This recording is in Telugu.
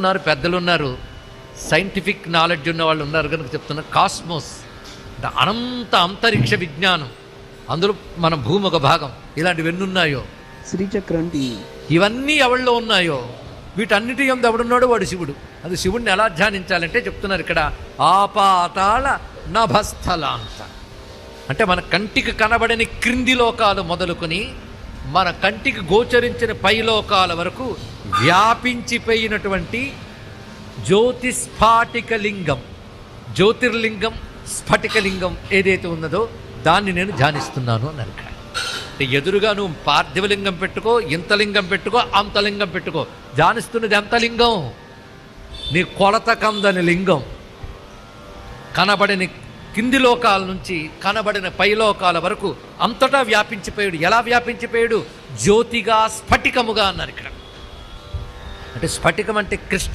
ఉన్నారు, పెద్దలు ఉన్నారు, సైంటిఫిక్ నాలెడ్జ్ ఉన్న వాళ్ళు ఉన్నారు కనుక చెప్తున్నారు. కాస్మోస్ అంటే అనంత అంతరిక్ష విజ్ఞానం, అందులో మన భూమి ఒక భాగం. ఇలాంటివి ఎన్ని ఉన్నాయో, శ్రీచక్రం ఇవన్నీ ఎవరిలో ఉన్నాయో వీటన్నిటి ఎందు ఎవడున్నాడో వాడు శివుడు. అది శివుడిని ఎలా ధ్యానించాలంటే చెప్తున్నారు ఇక్కడ, ఆపాతాళ నభస్థలాంత అంటే మన కంటికి కనబడని క్రింది లోకాలు మొదలుకొని మన కంటికి గోచరించిన పైలోకాల వరకు వ్యాపించిపోయినటువంటి జ్యోతిస్ఫాటిక లింగం, జ్యోతిర్లింగం, స్ఫటికలింగం ఏదైతే ఉన్నదో దాన్ని నేను ధ్యానిస్తున్నాను అన్నారు ఇక్కడ. అంటే ఎదురుగా నువ్వు పార్థివలింగం పెట్టుకో, ఇంత లింగం పెట్టుకో, అంత లింగం పెట్టుకో, ధ్యానిస్తున్నది ఎంత లింగం? నీ కొలత కందని లింగం. కనబడిన కింది లోకాల నుంచి కనబడిన పైలోకాల వరకు అంతటా వ్యాపించిపోయాడు. ఎలా వ్యాపించిపోయాడు? జ్యోతిగా, స్ఫటికముగా అన్నారు ఇక్కడ. అంటే స్ఫటికం అంటే